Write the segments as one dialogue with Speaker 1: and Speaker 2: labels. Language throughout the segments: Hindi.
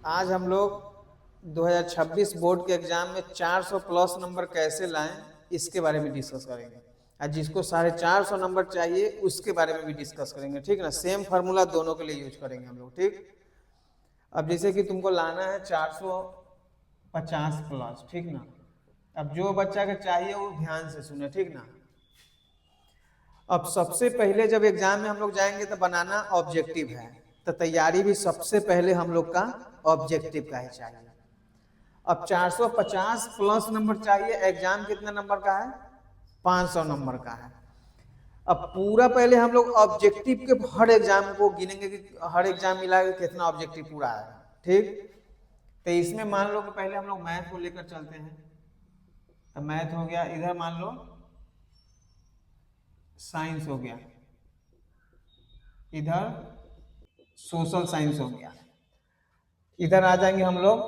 Speaker 1: आज हम लोग 2026 बोर्ड के एग्जाम में 400 प्लस नंबर कैसे लाएं इसके बारे में डिस्कस करेंगे। और जिसको 450 नंबर चाहिए उसके बारे में भी डिस्कस करेंगे, ठीक ना। सेम फार्मूला दोनों के लिए यूज करेंगे हम लोग, ठीक। अब जैसे कि तुमको लाना है 450 प्लस, ठीक ना। अब जो बच्चा के चाहिए वो ध्यान से सुने, ठीक ना। अब सबसे पहले जब एग्जाम में हम लोग जाएंगे तो बनाना ऑब्जेक्टिव है, तो तैयारी भी सबसे पहले हम लोग का ऑब्जेक्टिव का ही चाहिए। अब 450 प्लस नंबर चाहिए, एग्जाम कितने नंबर का है? 500 नंबर का है। अब पूरा पहले हम लोग ऑब्जेक्टिव के हर एग्जाम को गिनेंगे कि हर एग्जाम मिला के कितना ऑब्जेक्टिव पूरा है, ठीक। तो इसमें मान लो कि पहले हम लोग मैथ को लेकर चलते हैं। तो मैथ हो गया, इधर मान लो साइंस हो गया, इधर सोशल साइंस हो गया, इधर आ जाएंगे हम लोग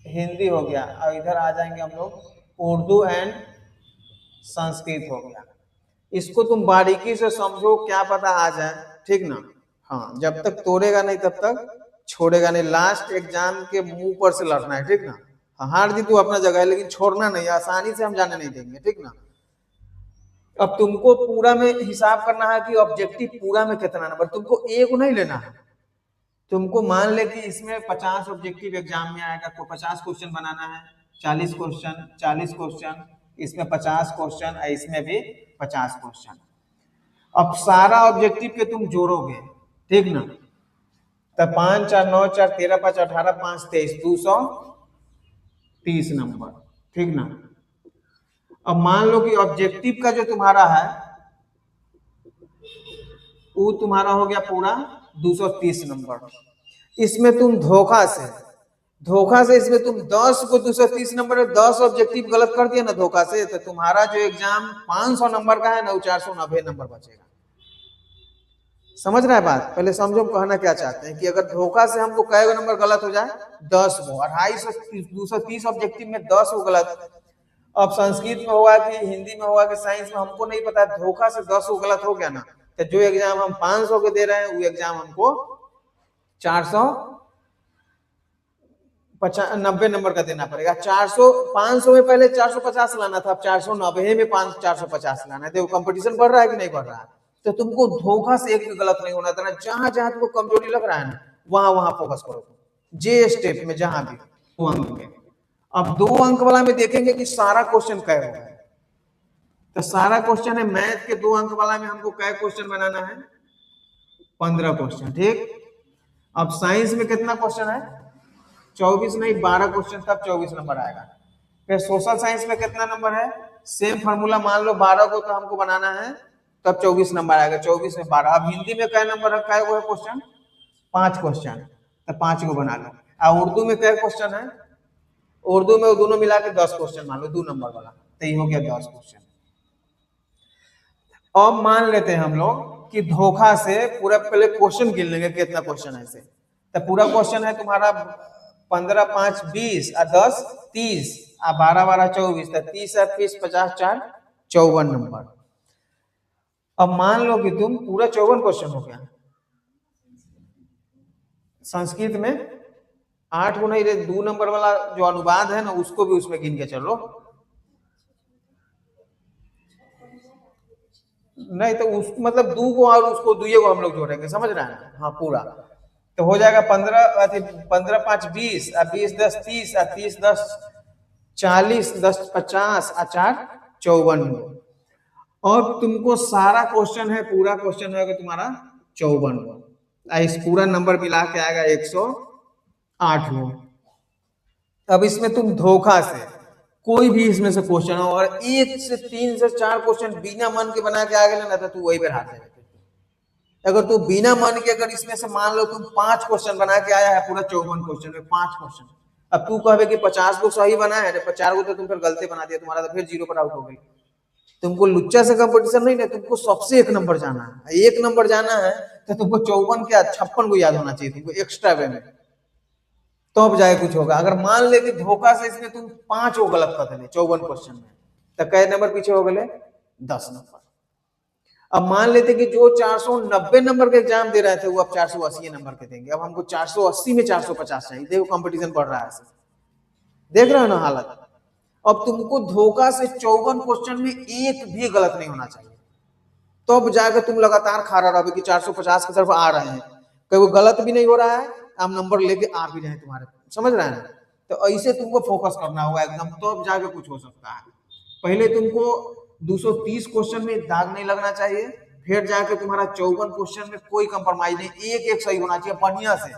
Speaker 1: हिंदी हो गया, और इधर आ जाएंगे हम लोग उर्दू एंड संस्कृत हो गया। इसको तुम बारीकी से समझो, क्या पता आ जाए, ठीक ना। हाँ, जब तक तोड़ेगा नहीं तब तक छोड़ेगा नहीं। लास्ट एग्जाम के मुंह पर से लड़ना है, ठीक ना। हाँ, हार जीत तू अपना जगह है, लेकिन छोड़ना नहीं, आसानी से हम जाने नहीं देंगे, ठीक ना। अब तुमको पूरा में हिसाब करना है कि ऑब्जेक्टिव पूरा में कितना नंबर, तुमको एक नहीं लेना है। तुमको मान ले कि इसमें 50 ऑब्जेक्टिव एग्जाम में आएगा, तो 50 क्वेश्चन बनाना है, 40 क्वेश्चन, 40 क्वेश्चन, इसमें 50 क्वेश्चन, इसमें भी 50 क्वेश्चन। अब सारा ऑब्जेक्टिव के तुम जोड़ोगे, ठीक ना। तब 5 4 9 4 13 5 18 5 23 230 नंबर, ठीक ना। अब मान लो कि ऑब्जेक्टिव का जो तुम्हारा है वो तुम्हारा हो गया पूरा 230 नंबर। इसमें तुम धोखा से इसमें तुम 10 को 230 नंबर में 10 ऑब्जेक्टिव गलत कर दिया ना धोखा से, तो तुम्हारा जो एग्जाम 500 नंबर का है ना, वो 490 नंबर बचेगा। समझ रहा है बात? पहले समझो कहना क्या चाहते हैं कि अगर धोखा से हमको कै गो नंबर गलत हो जाए, 10 गो, 230 ऑब्जेक्टिव में 10 गो गलत। अब संस्कृत में हुआ कि हिंदी में हुआ कि साइंस में, हमको नहीं पता, धोखा से 10 गो गलत हो गया ना, तो जो एग्जाम हम 500 के दे रहे हैं वो एग्जाम हमको 490 नंबर का देना पड़ेगा। 400 500 में पहले 450 लाना था, अब 490 में 450 लाना है। देखो कंपटीशन बढ़ रहा है कि नहीं बढ़ रहा है। तो तुमको धोखा से एक भी गलत नहीं होना था। जहां जहां तुमको कमजोरी लग रहा है ना, वहां वहां फोकस करो तुम, जे स्टेप में जहां भी 2 अंक में। अब 2 अंक वाला में देखेंगे कि सारा क्वेश्चन कै होगा। तो सारा क्वेश्चन है मैथ के 2 अंक वाला में हमको कै क्वेश्चन बनाना है? 15 क्वेश्चन, ठीक। अब साइंस में कितना क्वेश्चन है? 24 नहीं, 12 क्वेश्चन, तब 24 नंबर आएगा। फिर सोशल साइंस में कितना नंबर है? सेम फार्मूला, मान लो 12 को तो हमको बनाना है, तब 24 नंबर आएगा। 24 में 12। अब हिंदी में क्या नंबर है, क्या वो है क्वेश्चन? 5 क्वेश्चन, तो 5 को बना लो। और उर्दू में क्या क्वेश्चन है? उर्दू में दोनों मिला के 10 क्वेश्चन मान लो, 2 नंबर वाला, तो ये हो गया 10 क्वेश्चन। अब मान लेते हैं हम लोग कि धोखा से पूरा पहले क्वेश्चन गिन लेंगे कितना क्वेश्चन है। तो पूरा क्वेश्चन है तुम्हारा 15 5 20 और 10 30 और 12 12 24, 30 और 30 50 4 54 नंबर। अब मान लो कि तुम पूरा 54 क्वेश्चन हो गया। संस्कृत में 8 को नहीं, 2 नंबर वाला जो अनुवाद है ना, उसको भी उसमें गिन के चलो। नहीं तो उस मतलब 2 को और उसको 2 को हम लोग जोड़ेंगे, समझ रहे हैं? हाँ पूरा। तो हो जाएगा 15 5 20 और 20 10 30 और 30 10 40 10 50 और 4 54। और तुमको सारा क्वेश्चन है, पूरा क्वेश्चन है तुम्हारा 54। इस पूरा नंबर मिला के आएगा 108। अब इसमें तुम धोखा से कोई भी इसमें से क्वेश्चन हो और 1 से 3 से 4 क्वेश्चन बिना मन के बना के आ गए ना, तो तू वही पर हाथ है। अगर तू बिना मन के, अगर इसमें से मान लो तुम 5 क्वेश्चन बना के आया है पूरा 54 क्वेश्चन में 5 क्वेश्चन, अब तू कहे कि 50 को सही बना है, 4 को तो तुम फिर गलती बना दिया, तुम्हारा तो फिर 0 पर आउट हो गई। तुमको लुच्चा से कंपटीशन नहीं ना, तुमको सबसे 1 नंबर जाना है। 1 नंबर जाना है तो तुमको 54 क्या 56 को याद होना चाहिए तुमको एक्स्ट्रा वे में, तो अब जाए कुछ होगा। अगर मान ले कि धोखा से इसमें तुम 5 को गलत कर देले 54 क्वेश्चन में, तो कै नंबर पीछे हो गए? 10 नंबर। अब मान लेते कि जो 490 नंबर के एग्जाम दे रहे थे वो अब 480 नंबर के देंगे। अब हमको 480 में 450 चाहिए। देखो कंपटीशन बढ़ रहा है, देख रहे हो ना हालत। अब तुमको धोखा से 54 क्वेश्चन में एक भी गलत नहीं होना चाहिए, तो अब जाकर तुम लगातार खा रहा कि 450 की तरफ आ रहे हैं, कहीं वो गलत भी नहीं हो रहा है, आप नंबर लेके आ भी रहे हैं तुम्हारे, समझ रहे हैं। तो ऐसे तुमको फोकस करना होगा एकदम, तो अब जाके कुछ हो सकता है। पहले तुमको 230 क्वेश्चन में दाग नहीं लगना चाहिए, फिर जाके तुम्हारा 54 क्वेश्चन में कोई कंप्रोमाइज नहीं, एक एक सही होना चाहिए बढ़िया से।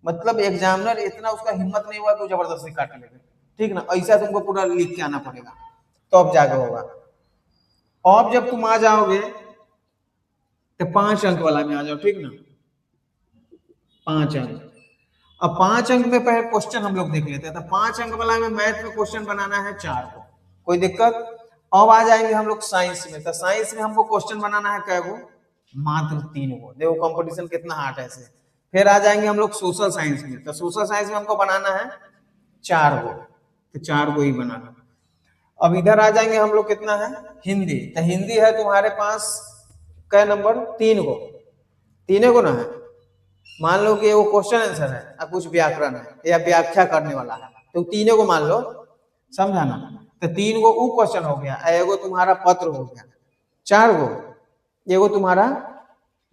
Speaker 1: मतलब एग्जामिनर इतना उसका हिम्मत नहीं हुआ कि जबरदस्ती काट लेगा, ठीक ना। ऐसा तुमको पूरा लिख के आना पड़ेगा, तो अब जाके होगा। अब जब तुम आ जाओगे तो 5 अंक वाला में आ जाओ, ठीक ना, 5 अंक। अब 5 अंक में पहले क्वेश्चन हम लोग देख लेते हैं। तो 5 अंक वाला में मैथ में क्वेश्चन बनाना है 4 को, कोई दिक्कत। अब आ जाएंगे हम लोग साइंस में। तो साइंस में हमको क्वेश्चन बनाना है कै गो, मात्र 3 गो। देखो कंपटीशन कितना हार्ड है ऐसे। फिर आ जाएंगे हम लोग सोशल साइंस में। तो सोशल साइंस में हमको बनाना है 4 गो, तो 4 गो ही बनाना। अब इधर आ जाएंगे हम लोग, कितना है, हिंदी। तो हिंदी है तुम्हारे पास कै नंबर, 3 गो, 3 गो ना है। मान लो कि वो क्वेश्चन आंसर है और कुछ व्याकरण है या व्याख्या करने वाला है, तो 3 गो मान लो, समझा ना। तो 3 गो वो क्वेश्चन हो गया, एगो तुम्हारा पत्र हो गया, 4 गो, एगो तुम्हारा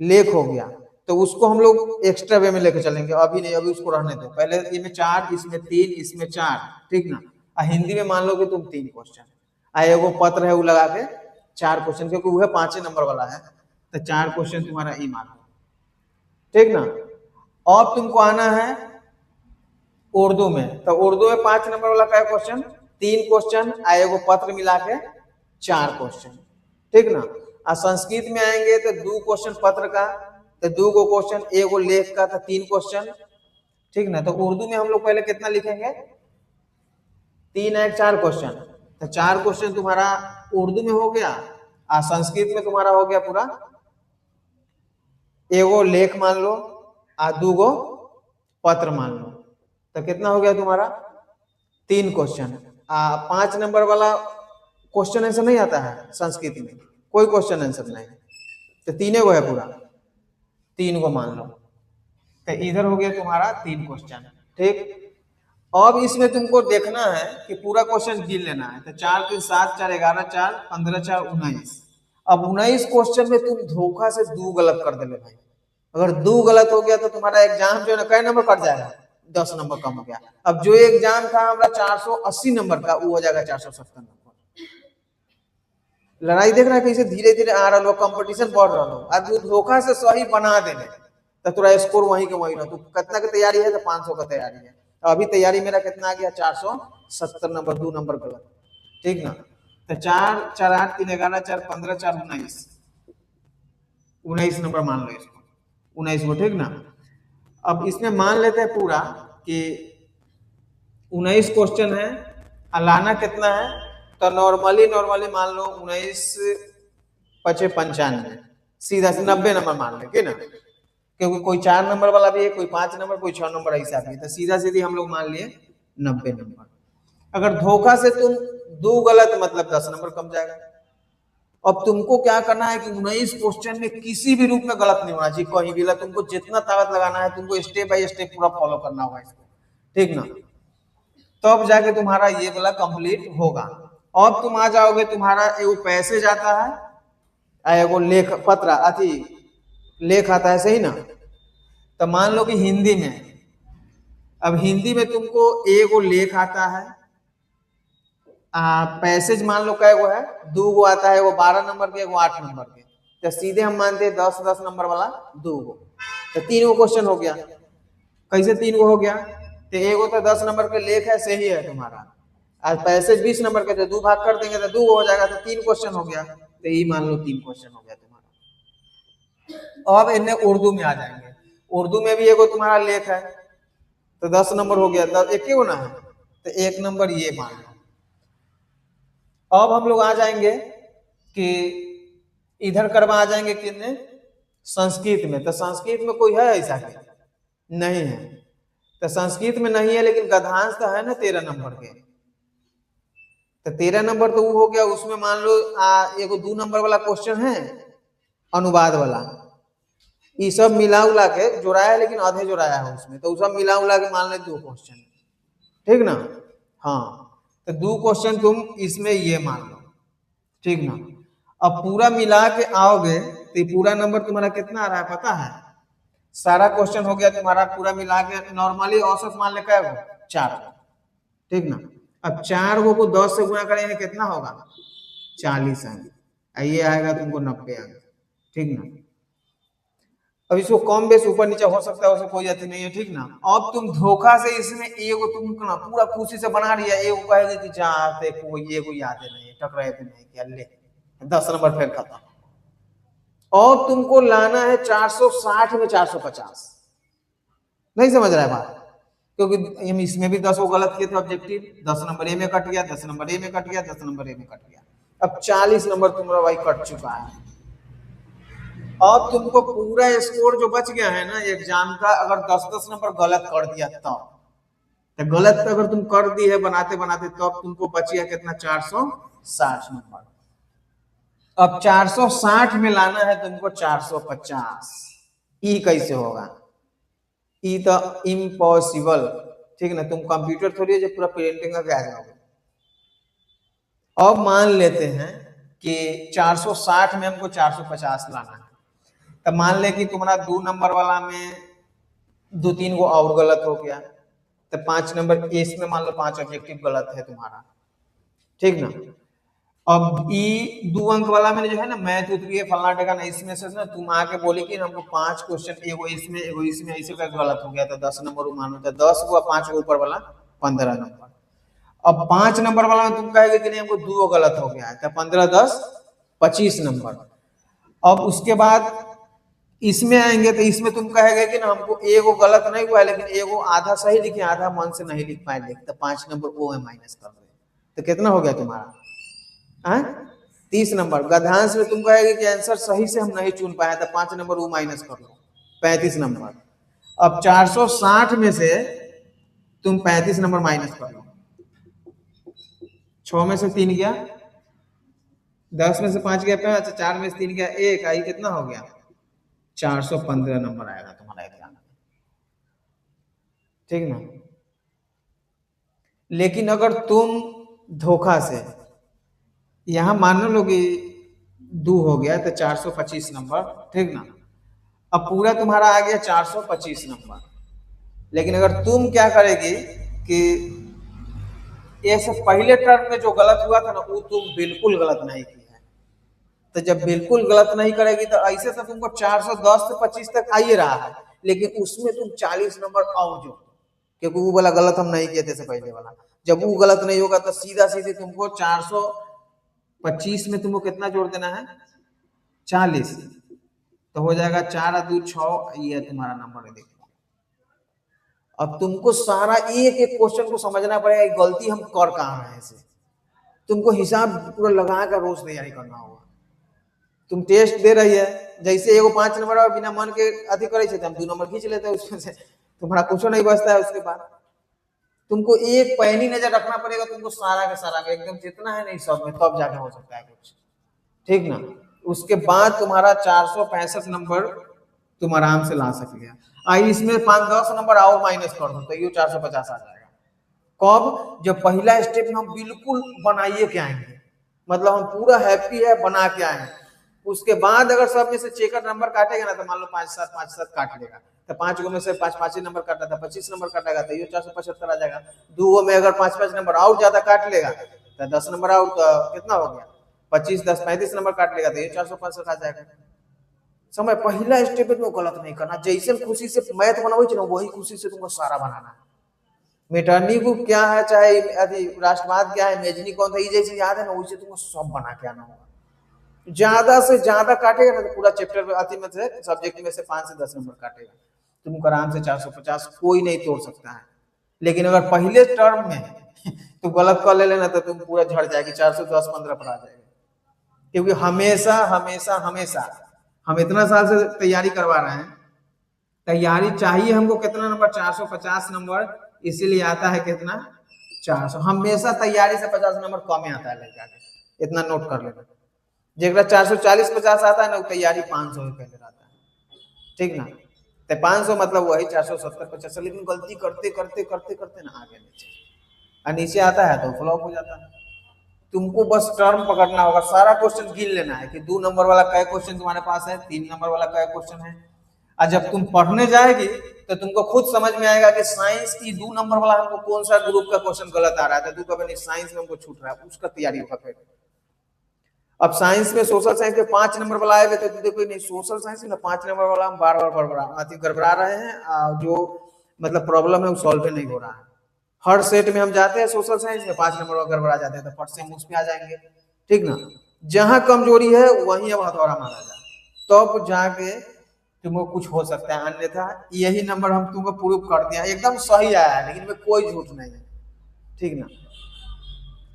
Speaker 1: लेख हो गया। तो उसको हम लोग एक्स्ट्रा वे में लेके चलेंगे, अभी नहीं, अभी उसको रहने दो। पहले इसमें 4, इसमें 3, इसमें 4, ठीक ना। और हिंदी में मान लो कि तुम 3 क्वेश्चन, एगो पत्र है वो लगा के 4 क्वेश्चन, क्योंकि वह 5 नंबर वाला है, तो 4 क्वेश्चन तुम्हारा ई मान लो, ठीक ना। अब तुमको आना है उर्दू में। तो उर्दू में 5 नंबर वाला क्या क्वेश्चन, 3 क्वेश्चन, एगो पत्र मिला के 4 क्वेश्चन, ठीक ना। और संस्कृत में आएंगे तो 2 क्वेश्चन पत्र का, तो 2 गो क्वेश्चन, एगो लेख का, तो 3 क्वेश्चन, ठीक ना। तो उर्दू में हम लोग पहले कितना लिखेंगे, 3 एक 4 क्वेश्चन। तो 4 क्वेश्चन तुम्हारा उर्दू में हो गया, और संस्कृत में तुम्हारा हो गया पूरा एगो लेख मान लो, आ 2 गो पत्र मान लो। तो कितना हो गया तुम्हारा, 3 क्वेश्चन। 5 नंबर वाला क्वेश्चन आंसर नहीं आता है संस्कृत में, कोई क्वेश्चन आंसर नहीं, तो 3 गो है पूरा, 3 गो मान लो। तो इधर हो गया तुम्हारा 3 क्वेश्चन, ठीक। अब इसमें तुमको देखना है कि पूरा क्वेश्चन गिन लेना है। तो 4 3 7 4 11 4 15 4 19। अब 19 क्वेश्चन में तुम धोखा से 2 गलत कर दे भाई। अगर 2 गलत हो गया तो तुम्हारा एग्जाम जो है ना, कै नंबर कट जाएगा, 10 नंबर कम हो गया। अब जो एग्जाम था हमारा 480 नंबर का, वो हो जाएगा 470 नंबर। लड़ाई देख रहा है कैसे धीरे धीरे आ रहा हो, कंपटीशन बढ़ रहा हो। अब तू धोखा से सही बना देने तो तुरा स्कोर वहीं के वहीं रहा। तू कितना की तैयारी है, तो 500 का तैयारी है। अभी तैयारी मेरा कितना आ गया, 470 नंबर, 2 नंबर गलत, ठीक ना। तो 4 4 8 3 11 4 15 4 19, 19 नंबर मान लो इसको, 19 को, ठीक ना। अब इसमें मान लेते हैं पूरा कि 19 क्वेश्चन है, लाना कितना है। तो नॉर्मली मान लो 19 5 95, सीधा से 90 नंबर मान लेंगे ना, क्योंकि कोई 4 नंबर वाला भी है, कोई 5 नंबर, कोई 6 नंबर, ऐसा भी है। तो सीधा सीधी हम लोग मान लिए 90 नंबर। अगर धोखा से तुम 2 गलत, मतलब 10 नंबर कम जाएगा। अब तुमको क्या करना है कि 19 क्वेश्चन में किसी भी रूप में गलत नहीं होना चाहिए, कहीं भी। तुमको जितना ताकत लगाना है, तुमको स्टेप बाय स्टेप पूरा फॉलो करना होगा इसको, ठीक ना। तब जाके तुम्हारा ये वाला कंप्लीट होगा। अब तुम आ जाओगे, तुम्हारा एगो पैसेज आता है, एगो लेख पत्र अथी लेख आता है, सही ना। तो मान लो कि हिंदी में, अब हिंदी में तुमको एगो लेख आता है, पैसेज मान लो कै गो है, 2 गो आता है, वो 12 नंबर के, एगो 8 नंबर के। तो सीधे हम मानते हैं 10 10 नंबर वाला 2 गो। तो 3 गो क्वेश्चन हो गया। कैसे 3 गो हो गया, तो एगो तो 10 नंबर के लेख है, सही है तुम्हारा। आज पैसेज 20 नंबर के, तो 2 भाग कर देंगे तो 2 गो हो जाएगा, तो 3 क्वेश्चन हो गया। तो ये मान लो 3 क्वेश्चन हो गया तुम्हारा। अब इन्हें उर्दू में आ जाएंगे। उर्दू में भी एगो तुम्हारा लेख है, तो 10 नंबर हो गया, 1 ही होना है, तो 1 नंबर ये मान लो। अब हम लोग आ जाएंगे कि इधर करवा आ जाएंगे कितने, संस्कृत में। तो संस्कृत में कोई है ऐसा कि नहीं है। तो संस्कृत में नहीं है, लेकिन गद्यांश तो है ना 13 नंबर के। तो 13 नंबर तो वो हो गया। उसमें मान लो एगो 2 नंबर वाला क्वेश्चन है, अनुवाद वाला, ये सब मिला उला के जोड़ाया है, लेकिन आधे जोड़ाया है उसमें, तो सब मिला उला के मान ले 2 क्वेश्चन, ठीक ना। हाँ, तो 2 क्वेश्चन तुम इसमें ये मान लो, ठीक ना। अब पूरा मिला के आओगे तो ये पूरा नंबर तुम्हारा कितना आ रहा है पता है? सारा क्वेश्चन हो गया तुम्हारा पूरा मिला के, नॉर्मली औसत मान ले क्या गो 4 गो, ठीक ना। अब 4 गो को 10 से गुणा करेंगे कितना होगा? 40 अंक, ये आएगा तुमको 90 अंक, ठीक ना। अब इसको कम बेस ऊपर नीचे हो सकता है, उससे कोई अति नहीं है, ठीक ना। अब तुम धोखा से इसमें एगो तुम ना पूरा खुशी से बना रही है, एगो कहेगी कि जाते कोई एगो याद नहीं है, टकराए भी नहीं किया, ले 10 नंबर फिर खत्म। और तुमको लाना है 460 में 450, नहीं समझ रहा है बात? क्योंकि हम इसमें भी 10 को गलत किए थे ऑब्जेक्टिव, 10 नंबर ए में कट गया, 10 नंबर ए में कट गया, 10 नंबर ए में कट गया, अब 40 नंबर तुम्हारा भाई कट चुका है। अब तुमको पूरा स्कोर जो बच गया है ना एग्जाम का, अगर 10-10 नंबर गलत कर दिया तब, तो गलत अगर तुम कर दी है बनाते बनाते, तब तुमको बच गया कितना? 460 नंबर। अब 460 में लाना है तुमको 450, ई कैसे होगा? ई तो इम्पॉसिबल, ठीक ना। तुम कंप्यूटर थोड़ी है जो पूरा प्रिंटिंग का आ जाओगे। अब मान लेते हैं कि 460 में हमको 450 लाना है, तो मान ले कि तुम्हारा 2 नंबर वाला में 2-3 गो और गलत हो गया, तो 5 नंबर इसमें मान लो 5 ऑब्जेक्टिव गलत है तुम्हारा, ठीक ना। अब ई 2 अंक वाला में जो है ना मैथ उतरी है फलना टेका ना, इसमें से ना तुम आके बोले कि हमको 5 क्वेश्चन एगो इसमें ऐसे का गलत हो गया, तो 10 नंबर मानो, तो 10 को 5 को ऊपर वाला 15 नंबर। अब 5 नंबर वाला में तुम कहेगे कि नहीं हमको 2 गलत हो गया है, तो 15 10 25 नंबर। अब उसके बाद इसमें आएंगे तो इसमें तुम कहेगे कि ना हमको एगो गलत नहीं हुआ है, लेकिन एगो आधा सही लिखे आधा मन से नहीं लिख पाए, लिख, तो 5 नंबर वो है माइनस कर दे, तो कितना हो गया तुम्हारा? 30 नंबर। गधांश में तुम कहेगे कि आंसर सही से हम नहीं चुन पाए, तो 5 नंबर वो माइनस कर लो, 35 नंबर। अब 460 में से तुम 35 नंबर माइनस कर लो, 6 में से 3 गया, 10 में से 5 गया 5, 4 में से 3 गया 1, आई कितना हो गया? 415 नंबर आएगा तुम्हारा एग्जाम में, ठीक ना। लेकिन अगर तुम धोखा से यहां मान लो कि 2 हो गया, तो 425 नंबर, ठीक ना। अब पूरा तुम्हारा आ गया 425 नंबर, लेकिन अगर तुम क्या करेगी कि ऐसे पहले टर्म में जो गलत हुआ था ना, वो तुम बिल्कुल गलत नहीं की है, तो जब बिल्कुल गलत नहीं करेगी तो ऐसे तो तुमको 410 से 25 तक आ ही रहा है, लेकिन उसमें तुम 40 नंबर और जो, क्योंकि वो वाला गलत हम नहीं किए थे से पहले वाला, जब वो गलत नहीं होगा तो सीधा सीधे तुमको 425 में तुमको कितना जोड़ देना है? 40, तो हो जाएगा 4 और 2 6, ये तुम्हारा नंबर है। देखो अब तुमको सारा एक एक क्वेश्चन को समझना पड़ेगा, गलती हम कर कहाँ रहे हैं, तुमको हिसाब पूरा लगा कर रोज तैयारी करना होगा। तुम टेस्ट दे रही है, जैसे एगो 5 नंबर और बिना मन के अधिक करे थे, हम 2 नंबर खींच लेते हैं उसमें से, तुम्हारा कुछ नहीं बचता है। उसके बाद तुमको एक पैनी नजर रखना पड़ेगा, तुमको सारा का सारा एकदम जितना है नहीं सब में, तब जाके हो सकता है कुछ, ठीक ना। उसके बाद तुम्हारा 465 नंबर तुम आराम से ला सके। आई इसमें 5-10 नंबर और माइनस कर दो तो ये 450 आ जाएगा। कब? जब पहला स्टेप में हम बिल्कुल बनाइए के आएंगे, मतलब हम पूरा हैप्पी है बना के आए। उसके बाद अगर सब में से चेकर नंबर काटेगा ना, तो मान लो 5-7 काट लेगा, तो 5 गो में से 5 नंबर काटा था, 25 नंबर काटेगा, तो ये 475 आ जाएगा। 2 गो में अगर 5 नंबर और ज्यादा काट लेगा तो 10 नंबर और, तो कितना हो गया? 25 10 35 नंबर काट लेगा तो ये 465 आ जाएगा। समय पहला स्टेप में गलत नहीं करना, जैसे खुशी से मैथ बनावे ना वही खुशी से तुमको सारा बनाना है। मेटरनी को क्या है, चाहे राष्ट्रवाद क्या है, मेजनी कौन था, ये जैसे याद है ना वैसे तुमको सब बना के आना होगा। ज्यादा से ज्यादा काटेगा ना तो पूरा चैप्टर में से सब्जेक्ट में से 5 से 10 नंबर काटेगा, तुमको आराम से 450 कोई नहीं तोड़ सकता है। लेकिन अगर पहले टर्म में तुम गलत कर ले लेना तो तुम पूरा झड़ जाएगी, 410-15 पर आ जाएगा। क्योंकि हमेशा हमेशा हमेशा हम इतना साल से तैयारी करवा रहे हैं, तैयारी चाहिए हमको कितना नंबर? 450 नंबर, इसीलिए आता है कितना? 400। हमेशा तैयारी से 50 नंबर कम आता है लड़का के, इतना नोट कर लेना। जरा 440-50 आता है ना, वो तैयारी 500 पहले रहता है, ठीक ना। तो 500 मतलब वही 470-75, लेकिन गलती करते करते करते करते ना आगे नीचे, और नीचे आता है तो फ्लॉप हो जाता है। तुमको बस टर्म पकड़ना होगा, सारा क्वेश्चन गिन लेना है कि 2 नंबर वाला क्या क्वेश्चन तुम्हारे पास है, 3 नंबर वाला क्या क्वेश्चन है। और जब तुम पढ़ने जाएगी तो तुमको खुद समझ में आएगा कि साइंस की 2 नंबर वाला हमको कौन सा ग्रुप का क्वेश्चन गलत आ रहा है, तो तू कभी नहीं, साइंस में हमको छूट रहा है, उसका तैयारी होगा फिर। अब साइंस में सोशल साइंस के 5 नंबर वाला आए हुए तो देखो नहीं, सोशल साइंस में 5 नंबर वाला हम बार बार गड़बड़ा रहे हैं, जो मतलब प्रॉब्लम है वो सॉल्व नहीं हो रहा है। हर सेट में हम जाते हैं सोशल साइंस में 5 नंबर गड़बड़ा जाते हैं, तो फट से हम उस पे आ जाएंगे, ठीक ना। जहां कमजोरी है वहीं अब हथौड़ा मारा जाए, तब तो जाके तुमको कुछ हो सकता है, अन्यथा यही नंबर हम तुमको प्रूव कर दिया एकदम सही आया है, लेकिन में कोई झूठ नहीं है, ठीक ना।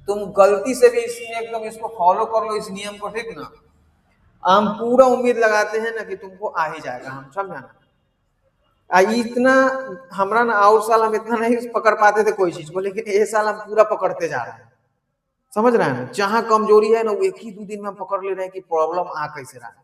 Speaker 1: तुम गलती से भी इसमें एकदम इसको फॉलो कर लो, इस नियम को, ठीक ना। हम पूरा उम्मीद लगाते हैं ना कि तुमको आ ही जाएगा, हम समझा ना। इतना हमारा ना, और साल हम इतना नहीं पकड़ पाते थे कोई चीज को, लेकिन ये साल हम पूरा पकड़ते जा रहे हैं, समझ रहे हैं ना। जहां कमजोरी है ना, वो एक ही 2 दिन में हम पकड़ ले रहे हैं कि प्रॉब्लम आ कैसे रहा है,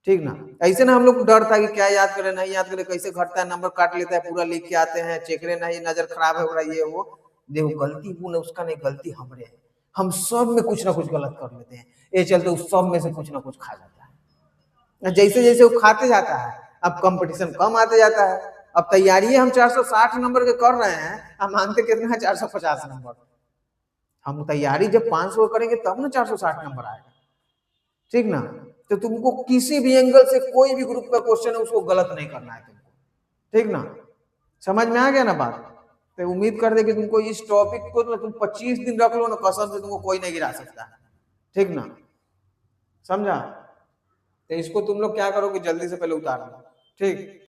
Speaker 1: ठीक ना। ऐसे ना हम लोग को डर था कि क्या याद करें नहीं याद करें, कैसे घटता है, नंबर काट लेता है, पूरा लिख के आते हैं, चेकरे नहीं, नजर खराब हो रहा है, ये वो। देखो गलती वो ना उसका नहीं, गलती हमरे है, हम सब में कुछ ना कुछ गलत कर लेते हैं, ये चलते उस सब में से कुछ ना कुछ खा जाता है। जैसे जैसे वो खाते जाता है, अब कंपटीशन कम आते जाता है। अब तैयारी हम 460 नंबर के कर रहे हैं, अब मानते कितना है, 450 नंबर। हम तैयारी जब 500 करेंगे तब ना 460 नंबर आएगा, ठीक ना। तो तुमको किसी भी एंगल से कोई भी ग्रुप का क्वेश्चन है उसको गलत नहीं करना है तुमको, ठीक ना। समझ में आ गया ना बात। तो उम्मीद कर दे कि तुमको इस टॉपिक को तुम 25 दिन रख लो ना, कसम से तुमको कोई नहीं गिरा सकता है, ठीक ना, समझा। तो इसको तुम लोग क्या करोगे, जल्दी से पहले उतार लो, ठीक।